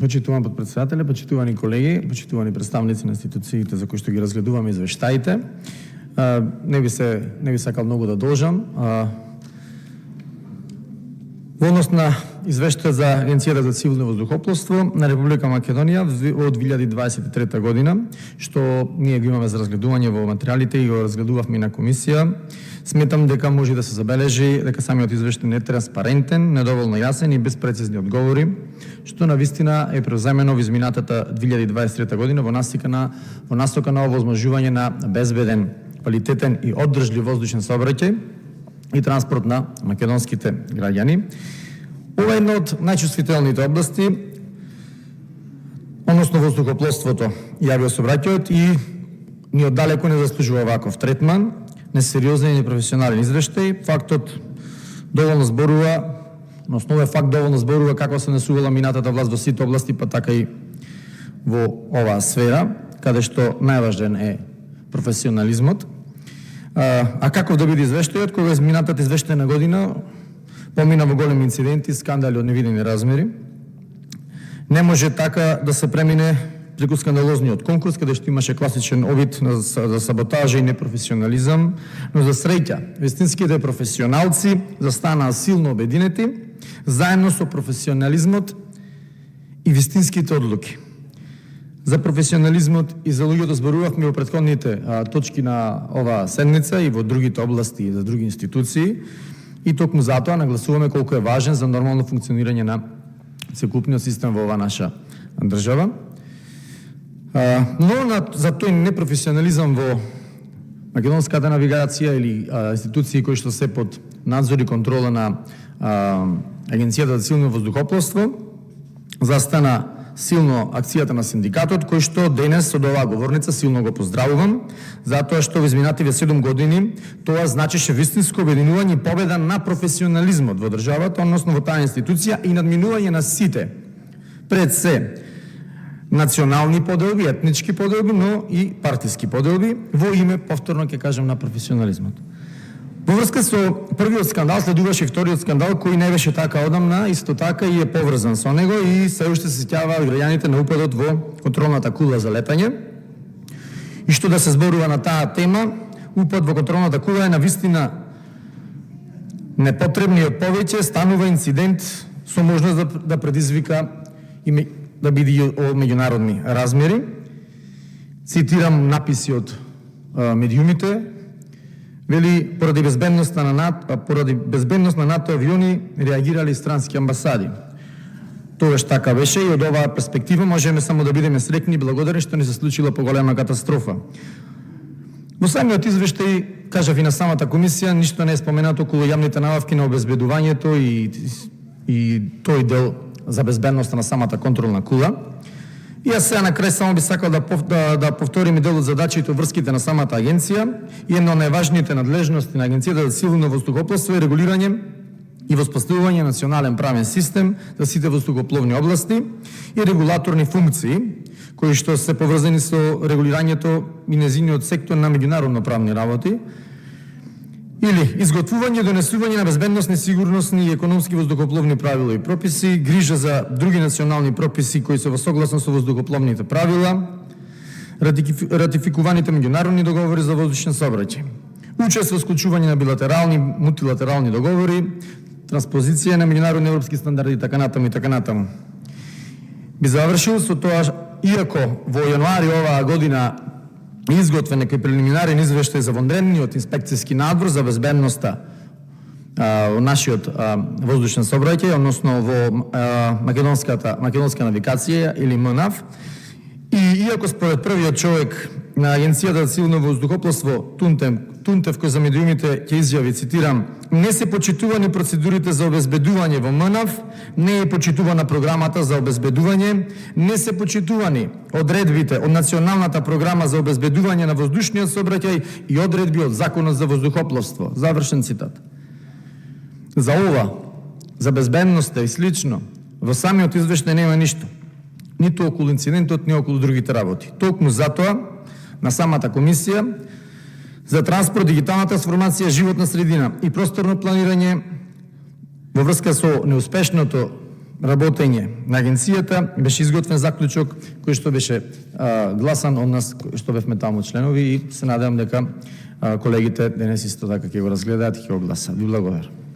Почитуван подпредседателе, почитувани колеги, почитувани представници на институциите за кои што ги разгледуваме извештаите. Не би сакал многу да должам. Во однос на извештај за Агенцијата за цивилно воздухопловство на Република Македонија од 2023 година, што ние го имаме за разгледување во материјалите и го разгледувавме на комисија, сметам дека може да се забележи дека самиот извештај не е транспарентен, недоволно јасен и без прецизни одговори, што навистина е превземено во изминатата 2023 година во насока на овозможување на безбеден, квалитетен и оддржлив воздушен сообраќај и транспорт на македонските граѓани. Ова е една од најчувствителните области, односно воздухопловството и авиосообраќајот, и ни оддалеку не заслужува ваков третман, несериозен и непрофесионален извештај. Фактот доволно зборува, на основа факт доволно зборува како се насувала минатата власт во сите области, па така и во оваа сфера, каде што најважен е професионализмот. А како да биде извештајот, кога изминатата извештајна година помина во големи инциденти, скандали од невидени размери? Не може така да се премине преку скандалозниот конкурс, каде што имаше класичен обид за саботажа и непрофесионализам, но за среќа, вистинските професионалци застанаа силно обединети, заедно со професионализмот и вистинските одлуки. За професионализмот и за луѓето зборувавме во претходните точки на оваа седница и во другите области и за други институции, и токму затоа нагласуваме колку е важен за нормално функционирање на целокупниот систем во оваа наша држава. Но за тој непрофесионализам во македонската навигација или институции кои што се под надзор и контрола на Агенцијата за цивилно воздухопловство, застана силно акцијата на синдикатот, кој што денес од оваа говорница силно го поздравувам, затоа што во изминативе 7 години тоа значеше вистинско обединување и победа на професионализмот во државата, односно во таа институција, и надминување на сите, пред се национални поделби, етнички поделби, но и партиски поделби, во име, повторно ќе кажам, на професионализмот. Во врска со првиот скандал следуваше и вториот скандал, кој не беше така одамна, исто така и е поврзан со него, и се уште се сеќаваат граѓаните на упадот во контролната кула за летање. И што да се зборува на таа тема, упад во контролната кула е навистина непотребни, од повеќе станува инцидент со можност да предизвика и да биде о меѓународни размери. Цитирам написи од медиумите, вели, поради безбедност на НАТО авиони реагирали странски амбасади. Тогаш така беше, и од оваа перспектива можеме само да бидеме среќни и благодарни што не се случила поголема катастрофа. Во самиот извештај, кажав и на самата комисија, ништо не е споменато околу јавните набавки на обезбедувањето и тој дел за безбедноста на самата контролна кула. И јас сега на крај само би сакал да повторим и дел од задачите врските на самата агенција, и една од најважните надлежности на Агенцијата за цивилно воздухопловство е регулирање и воспоставување на национален правен систем за сите воздухопловни области и регулаторни функции, кои што се поврзани со регулирањето и незиниот сектор на меѓународно правни работи, или изготвување и донесување на безбедносни, сигурносни и економски воздухопловни правила и прописи, грижа за други национални прописи кои се во согласно со воздухопловните правила, ратификуваните меѓународни договори за воздушен сообраќај, учество во склучување на билатерални, мултилатерални договори, транспозиција на меѓународни европски стандарди и така натаму. Би завршил со тоа, иако во јануари оваа година изготвен некој прелиминарен извештај за вонредниот инспекцијски надзор за безбедноста во нашиот воздушен сообраќај, односно во македонска навигација или МНАВ, и иако според првиот човек на Агенцијата за цивилно воздухопловство Тунтев, кој за медиумите ќе изјави, цитирам, не се почитувани процедурите за обезбедување во МНАВ, не е почитувана програмата за обезбедување, не се почитувани одредбите од Националната програма за обезбедување на воздушниот сообраќај и одредби од Законот за воздухопловство. Завршен цитат. За ова, за безбедноста и слично, во самиот извештај нема ништо. Ниту околу инцидентот, ни околу другите работи. Токму затоа, на самата комисија за транспорт, дигитална трансформација, животна средина и просторно планирање во врска со неуспешното работење на агенцијата беше изготвен заклучок кој што беше гласан од нас што бевме таму членови и се надевам дека колегите денес исто така ќе го разгледаат и ќе го гласат. Ви благодарам.